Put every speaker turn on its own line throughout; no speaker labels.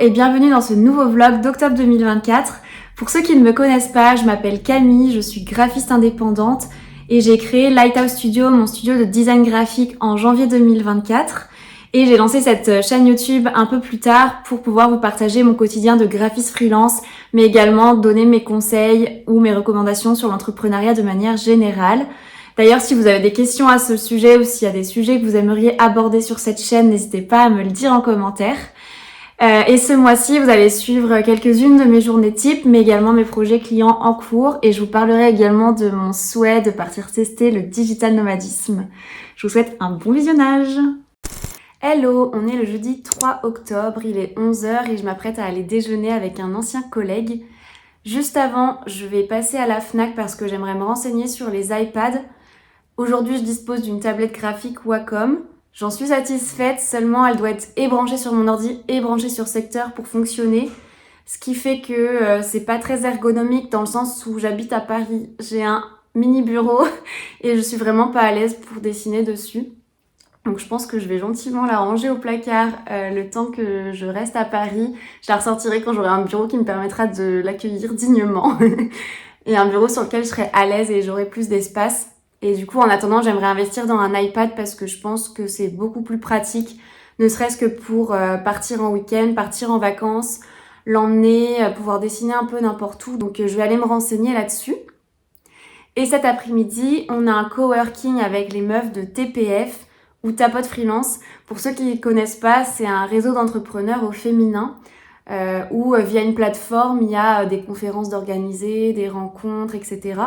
et bienvenue dans ce nouveau vlog d'octobre 2024. Pour ceux qui ne me connaissent pas, je m'appelle Camille, je suis graphiste indépendante et j'ai créé Lighthouse Studio, mon studio de design graphique en janvier 2024. Et j'ai lancé cette chaîne YouTube un peu plus tard pour pouvoir vous partager mon quotidien de graphiste freelance, mais également donner mes conseils ou mes recommandations sur l'entrepreneuriat de manière générale. D'ailleurs, si vous avez des questions à ce sujet ou s'il y a des sujets que vous aimeriez aborder sur cette chaîne, n'hésitez pas à me le dire en commentaire. Et ce mois-ci, vous allez suivre quelques-unes de mes journées types, mais également mes projets clients en cours. Et je vous parlerai également de mon souhait de partir tester le digital nomadisme. Je vous souhaite un bon visionnage. Hello, on est le jeudi 3 octobre, il est 11h et je m'apprête à aller déjeuner avec un ancien collègue. Juste avant, je vais passer à la Fnac parce que j'aimerais me renseigner sur les iPads. Aujourd'hui, je dispose d'une tablette graphique Wacom. J'en suis satisfaite, seulement elle doit être et branchée sur mon ordi et branchée sur secteur pour fonctionner. Ce qui fait que c'est pas très ergonomique dans le sens où j'habite à Paris. J'ai un mini bureau et je suis vraiment pas à l'aise pour dessiner dessus. Donc je pense que je vais gentiment la ranger au placard le temps que je reste à Paris. Je la ressortirai quand j'aurai un bureau qui me permettra de l'accueillir dignement. Et un bureau sur lequel je serai à l'aise et j'aurai plus d'espace. Et du coup, en attendant, j'aimerais investir dans un iPad parce que je pense que c'est beaucoup plus pratique, ne serait-ce que pour partir en week-end, partir en vacances, l'emmener, pouvoir dessiner un peu n'importe où. Donc je vais aller me renseigner là-dessus. Et cet après-midi, on a un coworking avec les meufs de TPF ou Tapote Freelance. Pour ceux qui ne connaissent pas, c'est un réseau d'entrepreneurs au féminin où via une plateforme, il y a des conférences d'organiser, des rencontres, etc.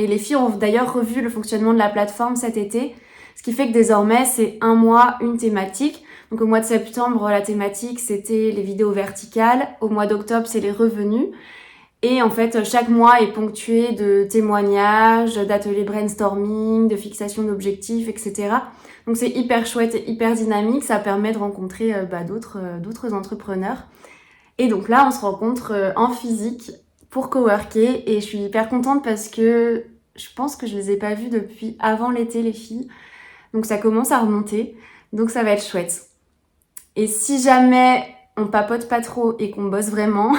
Et les filles ont d'ailleurs revu le fonctionnement de la plateforme cet été, ce qui fait que désormais, c'est un mois, une thématique. Donc au mois de septembre, la thématique, c'était les vidéos verticales. Au mois d'octobre, c'est les revenus. Et en fait, chaque mois est ponctué de témoignages, d'ateliers brainstorming, de fixation d'objectifs, etc. Donc c'est hyper chouette et hyper dynamique. Ça permet de rencontrer d'autres entrepreneurs. Et donc là, on se rencontre en physique pour coworker et je suis hyper contente parce que je pense que je les ai pas vues depuis avant l'été, les filles. Donc ça commence à remonter. Donc ça va être chouette. Et si jamais on papote pas trop et qu'on bosse vraiment,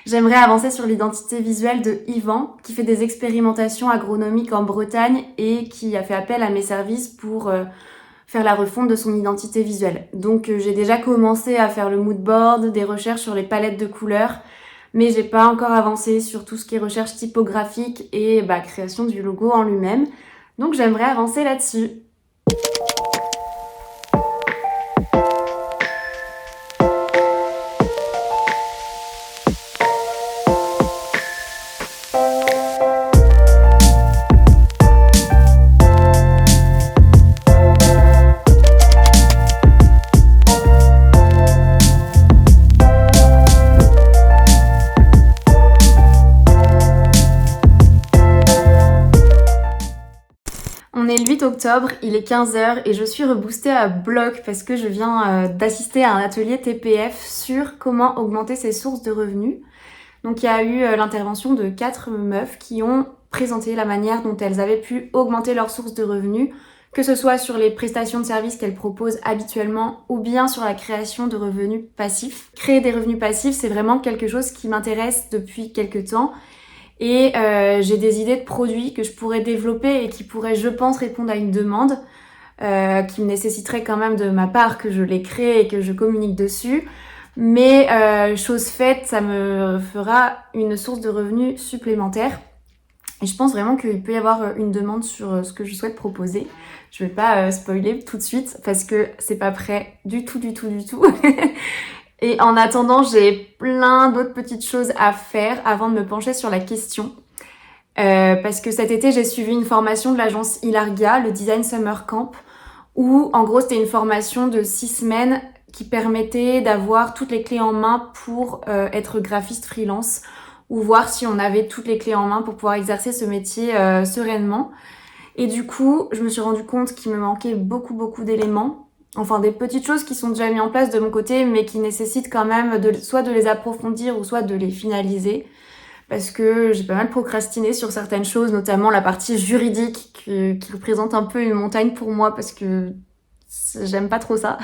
j'aimerais avancer sur l'identité visuelle de Yvan, qui fait des expérimentations agronomiques en Bretagne et qui a fait appel à mes services pour faire la refonte de son identité visuelle. Donc j'ai déjà commencé à faire le mood board, des recherches sur les palettes de couleurs, mais j'ai pas encore avancé sur tout ce qui est recherche typographique et création du logo en lui-même. Donc j'aimerais avancer là-dessus. On est le 8 octobre, il est 15h et je suis reboostée à bloc parce que je viens d'assister à un atelier TPF sur comment augmenter ses sources de revenus. Donc il y a eu l'intervention de 4 meufs qui ont présenté la manière dont elles avaient pu augmenter leurs sources de revenus, que ce soit sur les prestations de services qu'elles proposent habituellement ou bien sur la création de revenus passifs. Créer des revenus passifs, c'est vraiment quelque chose qui m'intéresse depuis quelques temps. Et j'ai des idées de produits que je pourrais développer et qui pourraient, je pense, répondre à une demande qui me nécessiterait quand même de ma part que je les crée et que je communique dessus. Mais chose faite, ça me fera une source de revenus supplémentaire. Et je pense vraiment qu'il peut y avoir une demande sur ce que je souhaite proposer. Je vais pas spoiler tout de suite parce que c'est pas prêt du tout. Et en attendant, j'ai plein d'autres petites choses à faire avant de me pencher sur la question. Parce que cet été, j'ai suivi une formation de l'agence Ilargia, le Design Summer Camp, où en gros, c'était une formation de 6 semaines qui permettait d'avoir toutes les clés en main pour être graphiste freelance ou voir si on avait toutes les clés en main pour pouvoir exercer ce métier sereinement. Et du coup, je me suis rendu compte qu'il me manquait beaucoup d'éléments. Enfin, des petites choses qui sont déjà mises en place de mon côté, mais qui nécessitent quand même soit de les approfondir ou soit de les finaliser. Parce que j'ai pas mal procrastiné sur certaines choses, notamment la partie juridique qui représente un peu une montagne pour moi parce que j'aime pas trop ça.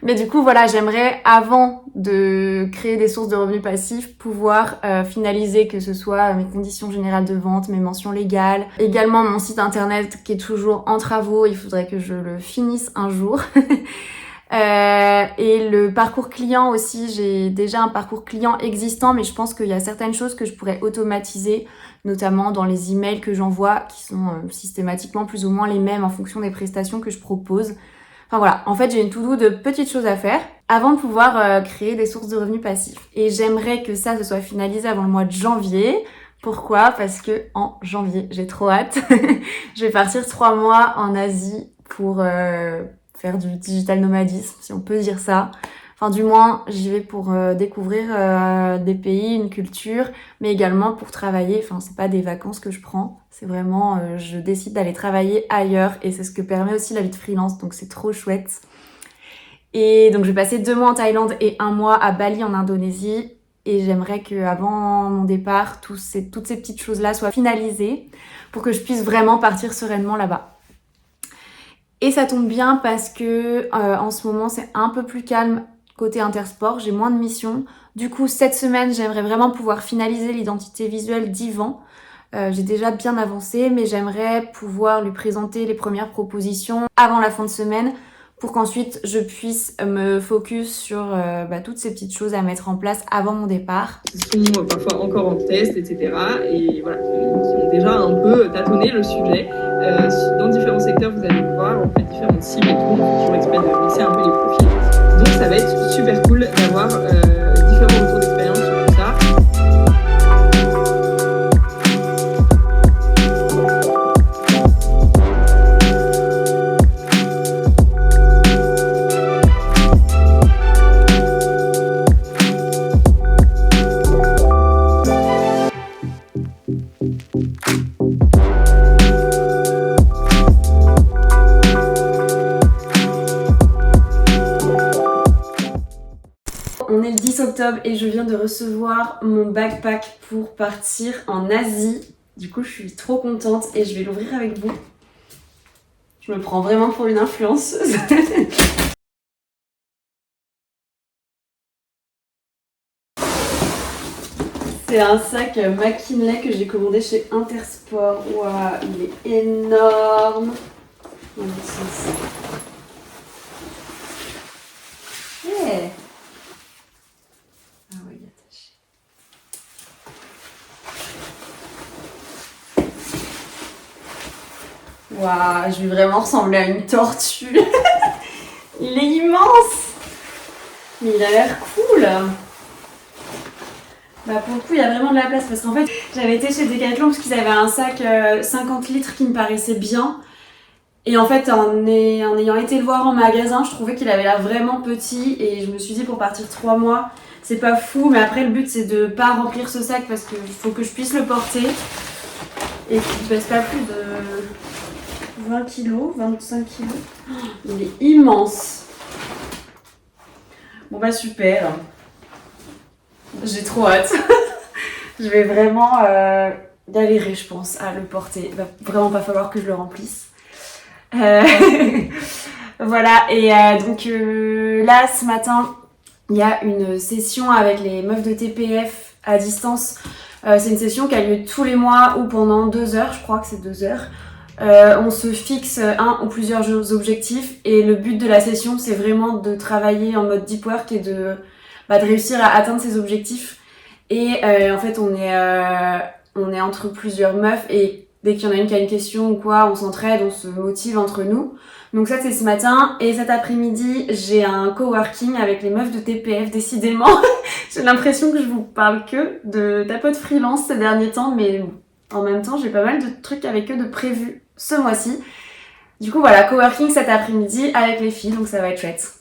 Mais du coup, voilà, j'aimerais, avant de créer des sources de revenus passifs, pouvoir finaliser, que ce soit mes conditions générales de vente, mes mentions légales, également mon site internet qui est toujours en travaux, il faudrait que je le finisse un jour. Et le parcours client aussi, j'ai déjà un parcours client existant, mais je pense qu'il y a certaines choses que je pourrais automatiser, notamment dans les emails que j'envoie, qui sont systématiquement plus ou moins les mêmes en fonction des prestations que je propose. Enfin voilà, en fait j'ai une to-do de petites choses à faire avant de pouvoir créer des sources de revenus passifs. Et j'aimerais que ça se soit finalisé avant le mois de janvier. Pourquoi ? Parce que en janvier, j'ai trop hâte. Je vais partir 3 mois en Asie pour faire du digital nomadisme, si on peut dire ça. Enfin, du moins, j'y vais pour découvrir des pays, une culture, mais également pour travailler. Enfin, c'est pas des vacances que je prends, c'est vraiment, je décide d'aller travailler ailleurs, et c'est ce que permet aussi la vie de freelance, donc c'est trop chouette. Et donc, je vais passer 2 mois en Thaïlande et 1 mois à Bali en Indonésie, et j'aimerais qu'avant mon départ, toutes ces petites choses-là soient finalisées pour que je puisse vraiment partir sereinement là-bas. Et ça tombe bien parce que en ce moment c'est un peu plus calme côté Intersport, j'ai moins de missions. Du coup cette semaine j'aimerais vraiment pouvoir finaliser l'identité visuelle d'Yvan. J'ai déjà bien avancé, mais j'aimerais pouvoir lui présenter les premières propositions avant la fin de semaine pour qu'ensuite je puisse me focus sur toutes ces petites choses à mettre en place avant mon départ.
Ils sont parfois encore en test, etc. Et voilà, qui ont déjà un peu tâtonné le sujet. Dans différents secteurs, vous allez voir, on fait différentes cibles et tout, on fait toujours exprès de mixer un peu les profils. Donc ça va être super cool d'avoir différents retours d'expérience sur tout ça.
On est le 10 octobre et je viens de recevoir mon backpack pour partir en Asie. Du coup, je suis trop contente et je vais l'ouvrir avec vous. Je me prends vraiment pour une influenceuse. C'est un sac McKinley que j'ai commandé chez Intersport. Waouh, il est énorme. Dans le sens. Yeah. Ah oui, attaché. Waouh, je vais vraiment ressembler à une tortue. Il est immense. Mais il a l'air cool. Bah pour le coup, il y a vraiment de la place parce qu'en fait, j'avais été chez Decathlon parce qu'ils avaient un sac 50 litres qui me paraissait bien. Et en fait, en ayant été le voir en magasin, je trouvais qu'il avait l'air vraiment petit et je me suis dit pour partir 3 mois, c'est pas fou, mais après le but c'est de pas remplir ce sac parce qu'il faut que je puisse le porter et qu'il pèse pas plus de 20 kg, 25 kg. Il est immense. Bon bah super. J'ai trop hâte. Je vais vraiment galérer, je pense, à le porter. Il va vraiment pas falloir que je le remplisse. Voilà, et donc là, ce matin, il y a une session avec les meufs de TPF à distance. C'est une session qui a lieu tous les mois ou pendant 2 heures, je crois que c'est 2 heures. On se fixe un ou plusieurs objectifs et le but de la session, c'est vraiment de travailler en mode deep work et de réussir à atteindre ses objectifs. Et en fait, on est entre plusieurs meufs et dès qu'il y en a une qui a une question ou quoi, on s'entraide, on se motive entre nous. Donc ça, c'est ce matin. Et cet après-midi, j'ai un coworking avec les meufs de TPF, décidément. J'ai l'impression que je vous parle que d'un peu de freelance ces derniers temps, mais en même temps, j'ai pas mal de trucs avec eux de prévus ce mois-ci. Du coup, voilà, coworking cet après-midi avec les filles, donc ça va être chouette.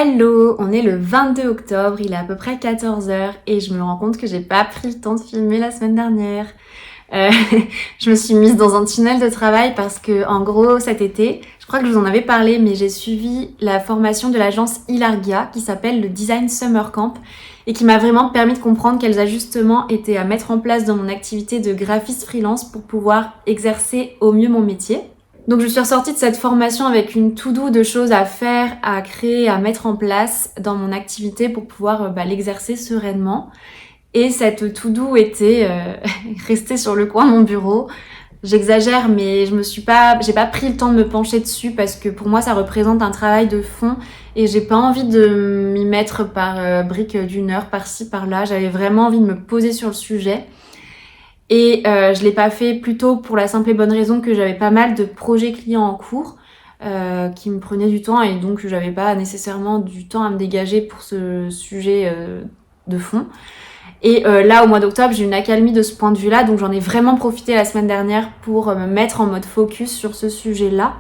Hello, on est le 22 octobre, il est à peu près 14h et je me rends compte que j'ai pas pris le temps de filmer la semaine dernière. Je me suis mise dans un tunnel de travail parce que, en gros, cet été, je crois que je vous en avais parlé, mais j'ai suivi la formation de l'agence Ilargia qui s'appelle le Design Summer Camp et qui m'a vraiment permis de comprendre quels ajustements étaient à mettre en place dans mon activité de graphiste freelance pour pouvoir exercer au mieux mon métier. Donc je suis ressortie de cette formation avec une to-do de choses à faire, à créer, à mettre en place dans mon activité pour pouvoir l'exercer sereinement. Et cette to-do était restée sur le coin de mon bureau. J'exagère, mais j'ai pas pris le temps de me pencher dessus parce que pour moi ça représente un travail de fond et j'ai pas envie de m'y mettre par briques d'une heure par-ci par-là. J'avais vraiment envie de me poser sur le sujet. Et je l'ai pas fait plutôt pour la simple et bonne raison que j'avais pas mal de projets clients en cours qui me prenaient du temps et donc j'avais pas nécessairement du temps à me dégager pour ce sujet de fond. Et là, au mois d'octobre, j'ai une accalmie de ce point de vue-là, donc j'en ai vraiment profité la semaine dernière pour me mettre en mode focus sur ce sujet-là.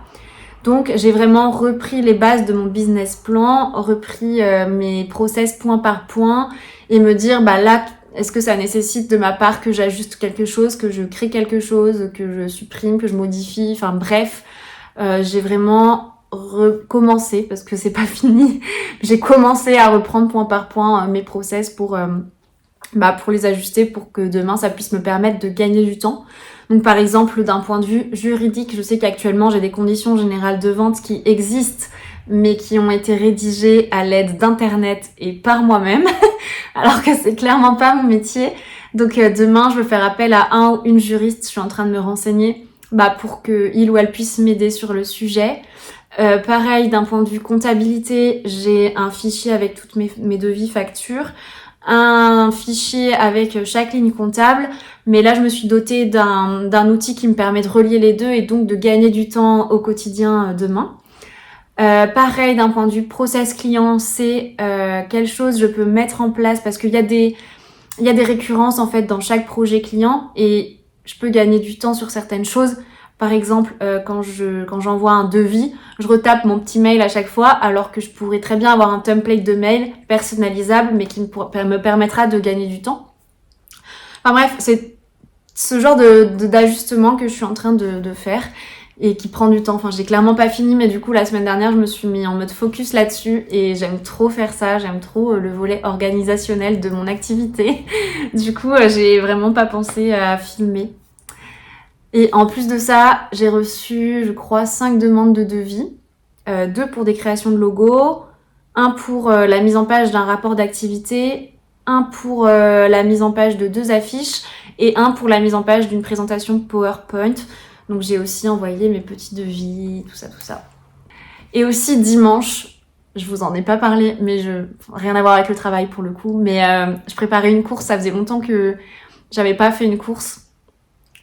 Donc j'ai vraiment repris les bases de mon business plan, repris mes process point par point et me dire là, est-ce que ça nécessite de ma part que j'ajuste quelque chose, que je crée quelque chose, que je supprime, que je modifie, enfin bref, j'ai vraiment recommencé parce que c'est pas fini. J'ai commencé à reprendre point par point mes process pour les ajuster pour que demain ça puisse me permettre de gagner du temps. Donc par exemple d'un point de vue juridique, je sais qu'actuellement j'ai des conditions générales de vente qui existent mais qui ont été rédigées à l'aide d'internet et par moi-même alors que c'est clairement pas mon métier. Donc demain je veux faire appel à un ou une juriste, je suis en train de me renseigner pour que il ou elle puisse m'aider sur le sujet. Pareil d'un point de vue comptabilité, j'ai un fichier avec toutes mes devis, factures, un fichier avec chaque ligne comptable, mais là je me suis dotée d'un outil qui me permet de relier les deux et donc de gagner du temps au quotidien demain. Pareil d'un point de vue process client, c'est quelle chose je peux mettre en place parce qu'il y a des récurrences en fait dans chaque projet client et je peux gagner du temps sur certaines choses. Par exemple, quand j'envoie un devis, je retape mon petit mail à chaque fois, alors que je pourrais très bien avoir un template de mail personnalisable, mais qui me permettra de gagner du temps. Enfin bref, c'est ce genre d'ajustement que je suis en train de faire et qui prend du temps. Enfin, j'ai clairement pas fini, mais du coup, la semaine dernière, je me suis mis en mode focus là-dessus et j'aime trop faire ça. J'aime trop le volet organisationnel de mon activité. Du coup, j'ai vraiment pas pensé à filmer. Et en plus de ça, j'ai reçu, je crois, 5 demandes de devis. 2 pour des créations de logos, 1 pour la mise en page d'un rapport d'activité, 1 pour la mise en page de 2 affiches et 1 pour la mise en page d'une présentation PowerPoint. Donc j'ai aussi envoyé mes petits devis, tout ça. Et aussi dimanche, je vous en ai pas parlé, mais rien à voir avec le travail pour le coup, mais je préparais une course, ça faisait longtemps que j'avais pas fait une course.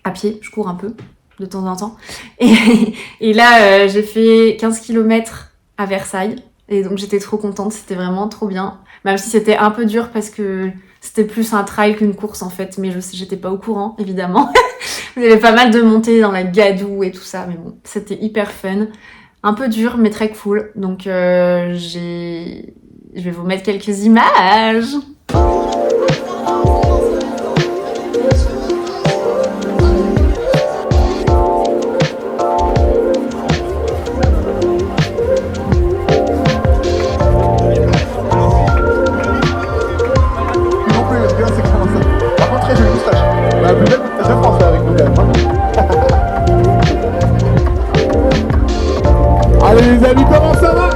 À pied, je cours un peu de temps en temps. Et là, j'ai fait 15 km à Versailles. Et donc, j'étais trop contente. C'était vraiment trop bien. Même si c'était un peu dur parce que c'était plus un trail qu'une course, en fait. Mais j'étais pas au courant, évidemment. Il y avait pas mal de montées dans la gadoue et tout ça. Mais bon, c'était hyper fun. Un peu dur, mais très cool. Donc, je vais vous mettre quelques images.
Allez les amis, comment ça va?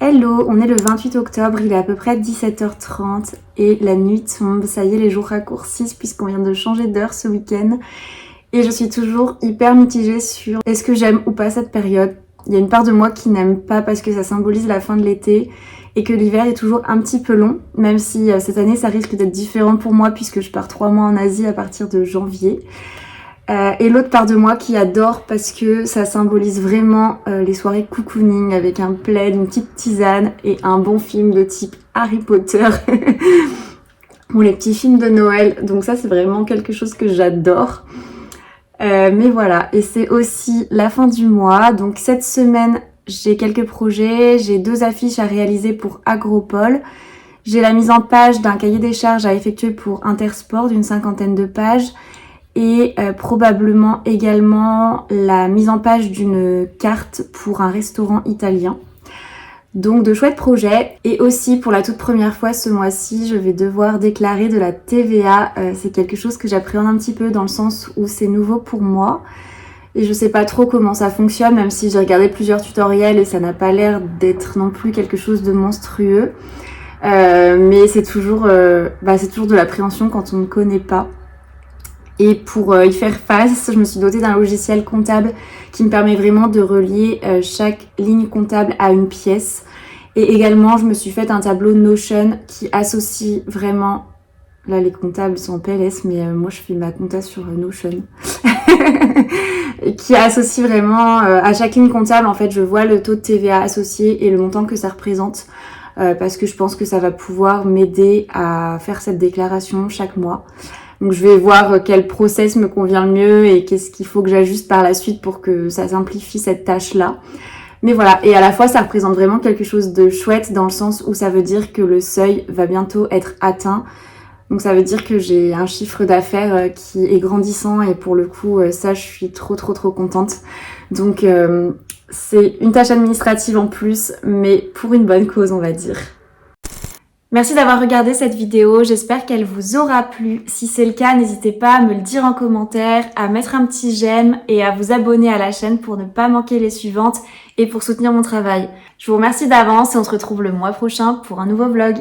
Hello, on est le 28 octobre, il est à peu près 17h30 et la nuit tombe. Ça y est, les jours raccourcissent puisqu'on vient de changer d'heure ce week-end. Et je suis toujours hyper mitigée sur est-ce que j'aime ou pas cette période. Il y a une part de moi qui n'aime pas parce que ça symbolise la fin de l'été et que l'hiver est toujours un petit peu long, même si cette année ça risque d'être différent pour moi puisque je pars 3 mois en Asie à partir de janvier. Et l'autre part de moi qui adore parce que ça symbolise vraiment les soirées cocooning avec un plaid, une petite tisane et un bon film de type Harry Potter ou les petits films de Noël. Donc ça c'est vraiment quelque chose que j'adore. Mais voilà, et c'est aussi la fin du mois. Donc cette semaine, j'ai quelques projets. J'ai 2 affiches à réaliser pour Agropole. J'ai la mise en page d'un cahier des charges à effectuer pour Intersport d'une 50aine de pages. Et probablement également la mise en page d'une carte pour un restaurant italien. Donc de chouettes projets. Et aussi pour la toute première fois ce mois-ci, je vais devoir déclarer de la TVA. C'est quelque chose que j'appréhende un petit peu dans le sens où c'est nouveau pour moi. Et je sais pas trop comment ça fonctionne, même si j'ai regardé plusieurs tutoriels et ça n'a pas l'air d'être non plus quelque chose de monstrueux. Mais c'est toujours de l'appréhension quand on ne connaît pas. Et pour y faire face, je me suis dotée d'un logiciel comptable qui me permet vraiment de relier chaque ligne comptable à une pièce. Et également, je me suis fait un tableau Notion qui associe vraiment... Là, les comptables sont en PLS, mais moi, je fais ma compta sur Notion. Qui associe vraiment à chaque ligne comptable. En fait, je vois le taux de TVA associé et le montant que ça représente. Parce que je pense que ça va pouvoir m'aider à faire cette déclaration chaque mois. Donc je vais voir quel process me convient le mieux et qu'est-ce qu'il faut que j'ajuste par la suite pour que ça simplifie cette tâche-là. Mais voilà, et à la fois ça représente vraiment quelque chose de chouette dans le sens où ça veut dire que le seuil va bientôt être atteint. Donc ça veut dire que j'ai un chiffre d'affaires qui est grandissant et pour le coup ça je suis trop contente. Donc c'est une tâche administrative en plus mais pour une bonne cause on va dire. Merci d'avoir regardé cette vidéo, j'espère qu'elle vous aura plu. Si c'est le cas, n'hésitez pas à me le dire en commentaire, à mettre un petit j'aime et à vous abonner à la chaîne pour ne pas manquer les suivantes et pour soutenir mon travail. Je vous remercie d'avance et on se retrouve le mois prochain pour un nouveau vlog.